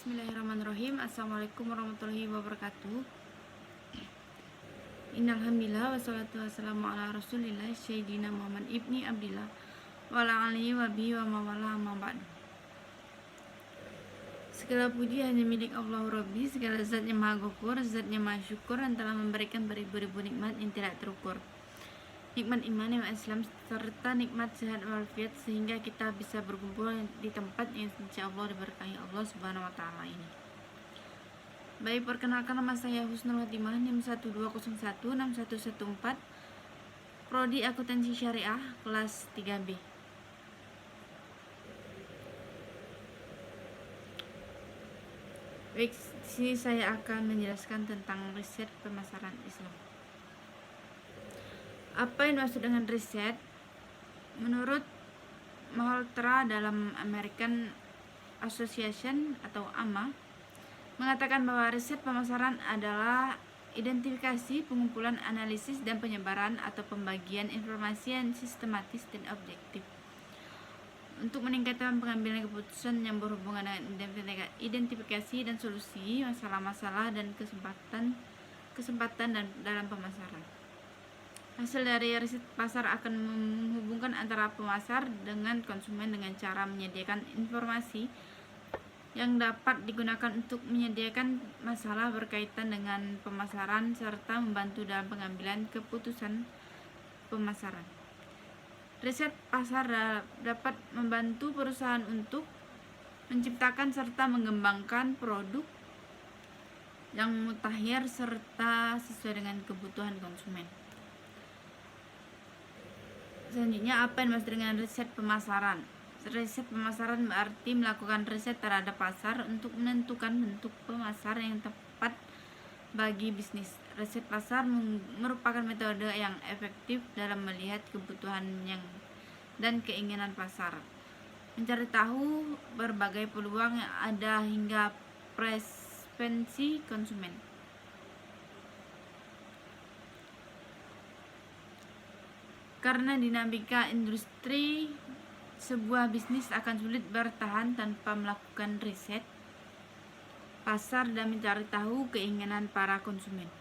Bismillahirrahmanirrahim. Assalamualaikum warahmatullahi wabarakatuh. Innalhamdulillah wassalatu wassalamu ala rasulillah Sayyidina Muhammad ibni Abdillah wa ala alihi wa bihi wa mawala amma ba'du. Segala puji hanya milik Allah Rabbi, segala zat yang maha ghafur, zat yang maha syukur, dan telah memberikan beribu-ribu nikmat yang tidak terukur. Nikmat iman, nikmat Islam, serta nikmat sehat walafiat, sehingga kita bisa berkumpul di tempat yang insya Allah diberkahi Allah Subhanahu wa Ta'ala ini. Baik, perkenalkan, nama saya Husnul Khotimah, NIM 1216114, Prodi Akuntansi Syariah, kelas 3B. Baik, sini saya akan menjelaskan tentang riset pemasaran Islam. Apa yang dimaksud dengan riset? Menurut Malhotra dalam American Association atau AMA mengatakan bahwa riset pemasaran adalah identifikasi, pengumpulan, analisis, dan penyebaran atau pembagian informasi yang sistematis dan objektif untuk meningkatkan pengambilan keputusan yang berhubungan dengan identifikasi dan solusi masalah-masalah dan kesempatan dalam pemasaran. Hasil dari riset pasar akan menghubungkan antara pemasar dengan konsumen dengan cara menyediakan informasi yang dapat digunakan untuk menyediakan masalah berkaitan dengan pemasaran serta membantu dalam pengambilan keputusan pemasaran. Riset pasar dapat membantu perusahaan untuk menciptakan serta mengembangkan produk yang mutakhir serta sesuai dengan kebutuhan konsumen. Selanjutnya, apa yang dimaksud dengan riset pemasaran? Riset pemasaran berarti melakukan riset terhadap pasar untuk menentukan bentuk pemasar yang tepat bagi bisnis. Riset pasar merupakan metode yang efektif dalam melihat kebutuhan dan keinginan pasar, mencari tahu berbagai peluang yang ada hingga preferensi konsumen. Karena dinamika industri, sebuah bisnis akan sulit bertahan tanpa melakukan riset pasar dan mencari tahu keinginan para konsumen.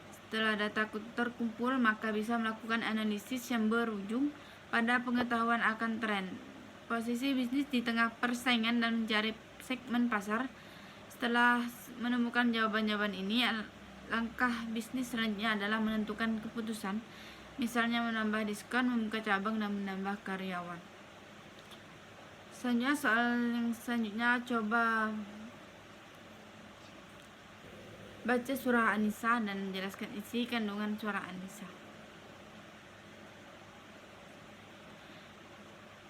Setelah data terkumpul, maka bisa melakukan analisis yang berujung pada pengetahuan akan tren, posisi bisnis di tengah persaingan, dan mencari segmen pasar. Setelah menemukan jawaban-jawaban ini, langkah bisnis selanjutnya adalah menentukan keputusan, misalnya menambah diskon, membuka cabang, dan menambah karyawan. Selanjutnya, soal yang selanjutnya, coba baca surah An-Nisa dan menjelaskan isi kandungan surah An-Nisa.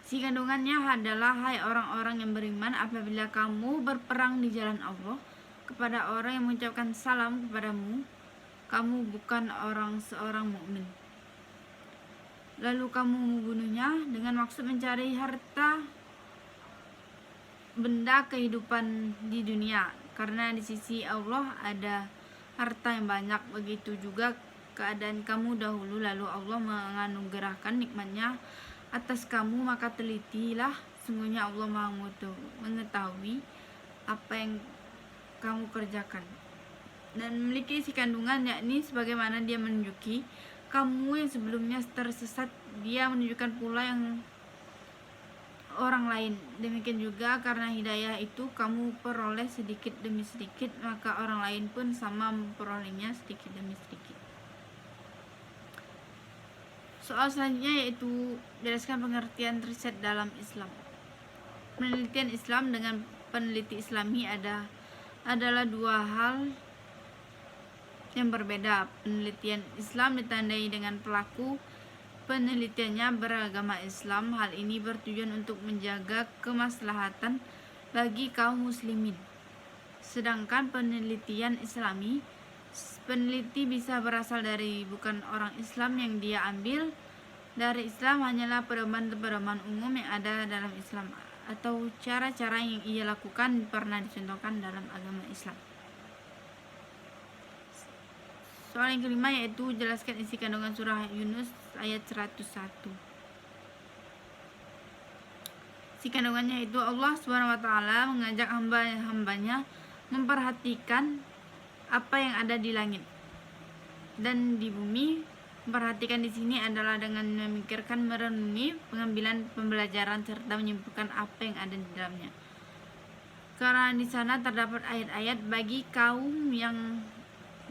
Isi kandungannya adalah, hai orang-orang yang beriman, apabila kamu berperang di jalan Allah kepada orang yang mengucapkan salam kepadamu, kamu bukan seorang mukmin, lalu kamu membunuhnya dengan maksud mencari harta benda kehidupan di dunia, karena di sisi Allah ada harta yang banyak. Begitu juga keadaan kamu dahulu, lalu Allah menganugerahkan nikmatnya atas kamu, maka telitilah, sungguhnya Allah Maha mengetahui apa yang kamu kerjakan. Dan memiliki isi kandungan, yakni sebagaimana dia menunjuki kamu yang sebelumnya tersesat, dia menunjukkan pula yang orang lain. Demikian juga karena hidayah itu kamu peroleh sedikit demi sedikit, maka orang lain pun sama memperolehnya sedikit demi sedikit. Soal selanjutnya yaitu jelaskan pengertian riset dalam Islam. Penelitian Islam dengan peneliti Islami adalah dua hal yang berbeda. Penelitian Islam ditandai dengan pelaku penelitiannya beragama Islam. Hal ini bertujuan untuk menjaga kemaslahatan bagi kaum muslimin. Sedangkan penelitian Islami, peneliti bisa berasal dari bukan orang Islam, yang dia ambil dari Islam hanyalah pedoman-pedoman umum yang ada dalam Islam atau cara-cara yang ia lakukan pernah dicontohkan dalam agama Islam. Soal yang kelima yaitu jelaskan isi kandungan surah Yunus ayat 101. Si kandungannya itu Allah Subhanahu wa taala mengajak hamba-hambanya memperhatikan apa yang ada di langit dan di bumi. Memperhatikan di sini adalah dengan memikirkan, merenungi, pengambilan pembelajaran serta menyimpulkan apa yang ada di dalamnya. Karena di sana terdapat ayat-ayat bagi kaum yang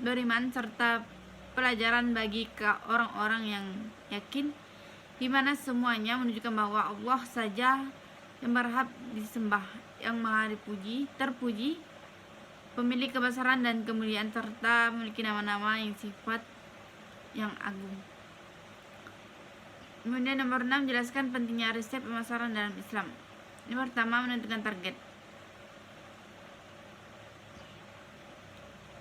beriman serta pelajaran bagi orang-orang yang yakin, di mana semuanya menunjukkan bahwa Allah saja yang berhak disembah, yang maha terpuji, pemilik kebesaran dan kemuliaan serta memiliki nama-nama yang sifat yang agung. Kemudian nomor 6, jelaskan pentingnya riset pemasaran dalam Islam. Yang pertama, menentukan target.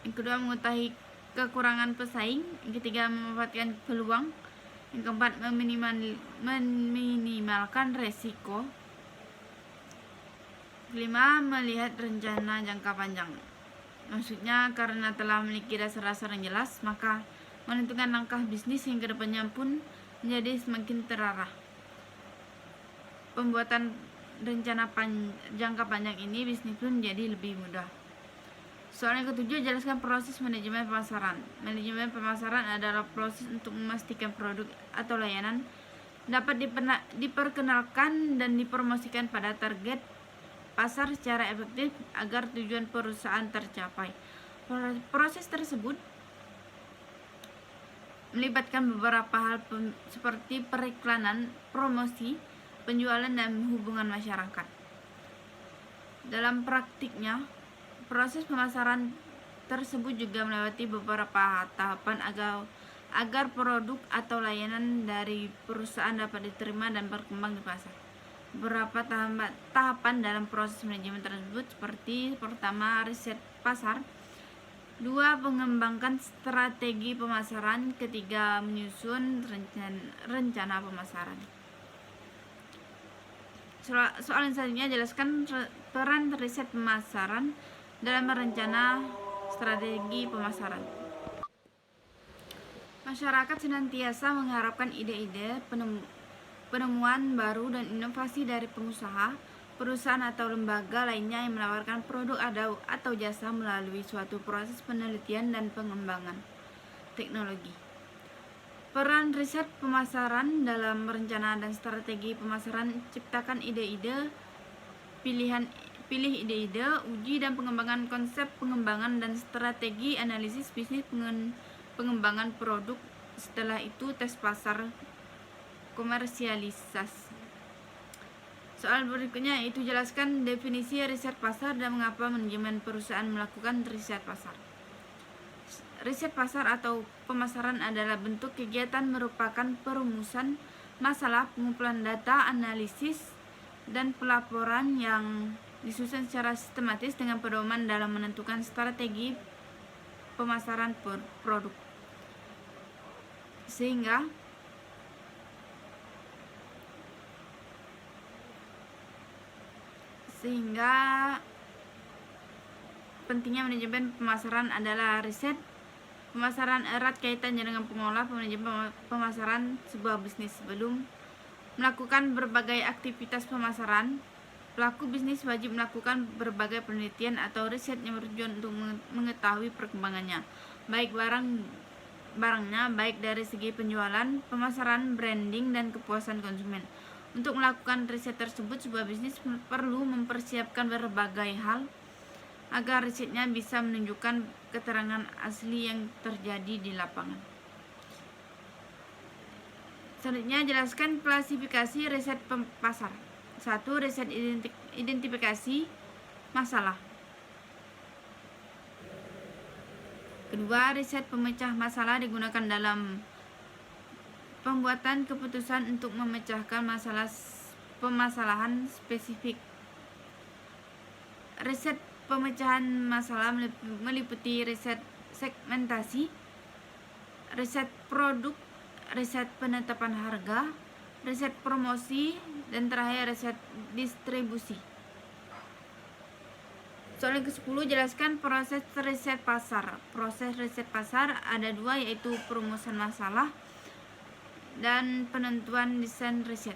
Yang kedua, mengetahui kekurangan pesaing. Yang ketiga, memanfaatkan peluang. Yang keempat, meminimalkan resiko. Kelima, melihat rencana jangka panjang. Maksudnya karena telah memiliki dasar-dasar yang jelas, maka menentukan langkah bisnis yang kedepannya pun menjadi semakin terarah. Pembuatan rencana jangka panjang ini bisnis pun menjadi lebih mudah. Soal yang ketujuh, jelaskan proses manajemen pemasaran. Manajemen pemasaran adalah proses untuk memastikan produk atau layanan dapat diperkenalkan dan dipromosikan pada target pasar secara efektif agar tujuan perusahaan tercapai. Proses tersebut melibatkan beberapa hal seperti periklanan, promosi, penjualan, dan hubungan masyarakat. Dalam praktiknya, proses pemasaran tersebut juga melewati beberapa tahapan agar produk atau layanan dari perusahaan dapat diterima dan berkembang di pasar. Beberapa tahapan dalam proses manajemen tersebut seperti: pertama, riset pasar; dua, mengembangkan strategi pemasaran; ketiga, menyusun rencana pemasaran. Soal yang selanjutnya, jelaskan peran riset pemasaran dalam merencana strategi pemasaran. Masyarakat senantiasa mengharapkan ide-ide, penemuan baru dan inovasi dari pengusaha, perusahaan atau lembaga lainnya yang menawarkan produk atau jasa melalui suatu proses penelitian dan pengembangan teknologi. Peran riset pemasaran dalam rencana dan strategi pemasaran: ciptakan ide-ide, pilih ide-ide, uji dan pengembangan konsep pengembangan dan strategi analisis bisnis pengembangan produk. Setelah itu, tes pasar, komersialisasi. Soal berikutnya yaitu jelaskan definisi riset pasar dan mengapa manajemen perusahaan melakukan riset pasar. Riset pasar atau pemasaran adalah bentuk kegiatan merupakan perumusan masalah, pengumpulan data, analisis, dan pelaporan yang disusun secara sistematis dengan pedoman dalam menentukan strategi pemasaran produk. Sehingga pentingnya manajemen pemasaran adalah riset pemasaran erat kaitannya dengan pengolah manajemen pemasaran sebuah bisnis. Sebelum melakukan berbagai aktivitas pemasaran, pelaku bisnis wajib melakukan berbagai penelitian atau riset yang bertujuan untuk mengetahui perkembangannya, baik barangnya, baik dari segi penjualan, pemasaran, branding, dan kepuasan konsumen. Untuk melakukan riset tersebut, sebuah bisnis perlu mempersiapkan berbagai hal agar risetnya bisa menunjukkan keterangan asli yang terjadi di lapangan. Selanjutnya, jelaskan klasifikasi riset pasar. 1. Riset identifikasi masalah. Kedua, riset pemecah masalah digunakan dalam pembuatan keputusan untuk memecahkan permasalahan spesifik. Riset pemecahan masalah meliputi riset segmentasi, riset produk, riset penetapan harga, riset promosi, dan terakhir riset distribusi. Soal yang ke-10, jelaskan proses riset pasar. Proses riset pasar ada dua, yaitu perumusan masalah dan penentuan desain riset.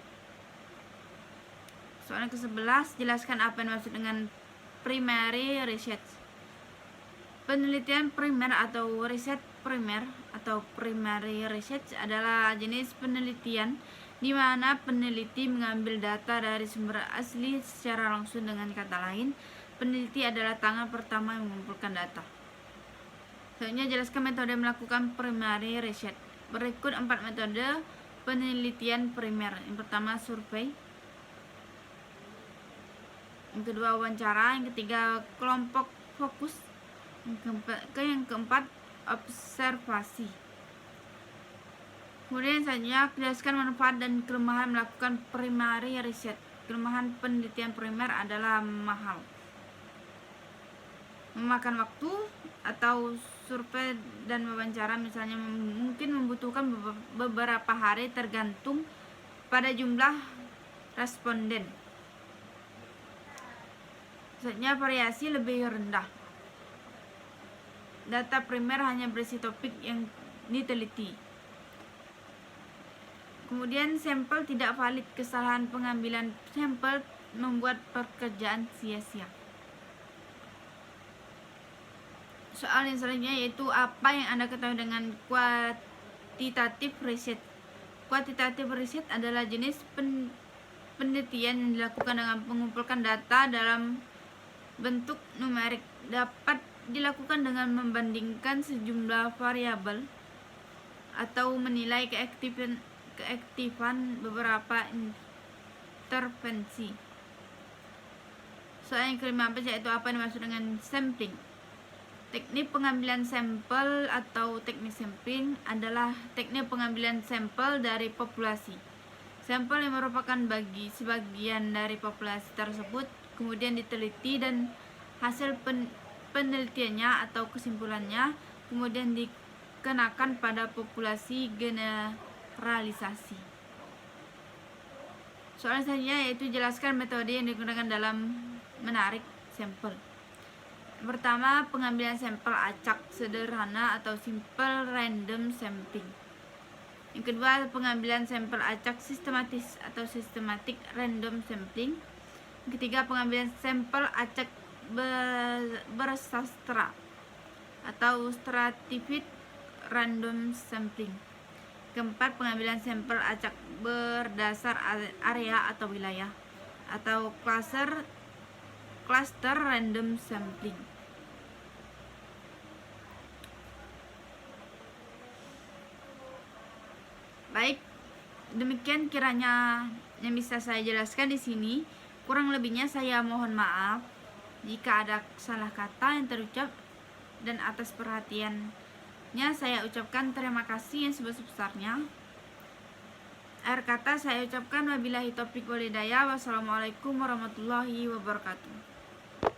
Soal ke-11, jelaskan apa yang dimaksud dengan primary research. Penelitian primer atau riset primer atau primary research adalah jenis penelitian di mana peneliti mengambil data dari sumber asli secara langsung. Dengan kata lain, peneliti adalah tangan pertama yang mengumpulkan data. Selanjutnya, jelaskan metode melakukan primary research. Berikut 4 metode penelitian primer. Yang pertama, survei. Yang kedua, wawancara. Yang ketiga, kelompok fokus. Yang keempat, observasi. Kemudian selanjutnya, jelaskan manfaat dan kelemahan melakukan primary research. Kelemahan penelitian primer adalah mahal, memakan waktu, atau survei dan wawancara misalnya mungkin membutuhkan beberapa hari tergantung pada jumlah responden. Selanjutnya, variasi lebih rendah. Data primer hanya berisi topik yang diteliti. Kemudian, sampel tidak valid. Kesalahan pengambilan sampel membuat pekerjaan sia-sia. Soal yang selanjutnya yaitu apa yang Anda ketahui dengan quantitative research. Quantitative research adalah jenis penelitian yang dilakukan dengan mengumpulkan data dalam bentuk numerik. Dapat dilakukan dengan membandingkan sejumlah variabel atau menilai keaktifan beberapa intervensi. Soal yang kelima yaitu apa yang dimaksud dengan sampling. Teknik pengambilan sampel atau teknik sampling adalah teknik pengambilan sampel dari populasi. Sampel yang merupakan sebagian dari populasi tersebut kemudian diteliti dan hasil penelitiannya atau kesimpulannya kemudian dikenakan pada populasi generalisasi. Soal selanjutnya yaitu jelaskan metode yang digunakan dalam menarik sampel. Pertama, pengambilan sampel acak sederhana atau simple random sampling. Yang kedua, pengambilan sampel acak sistematis atau systematic random sampling. Yang ketiga, pengambilan sampel acak bersastra atau stratified random sampling. Keempat, pengambilan sampel acak berdasar area atau wilayah atau cluster random sampling. Baik, demikian kiranya yang bisa saya jelaskan di sini. Kurang lebihnya saya mohon maaf jika ada salah kata yang terucap, dan atas perhatiannya saya ucapkan terima kasih yang sebesar-besarnya. Akhir kata saya ucapkan wabillahi taufiq wal hidayah. Wassalamualaikum warahmatullahi wabarakatuh.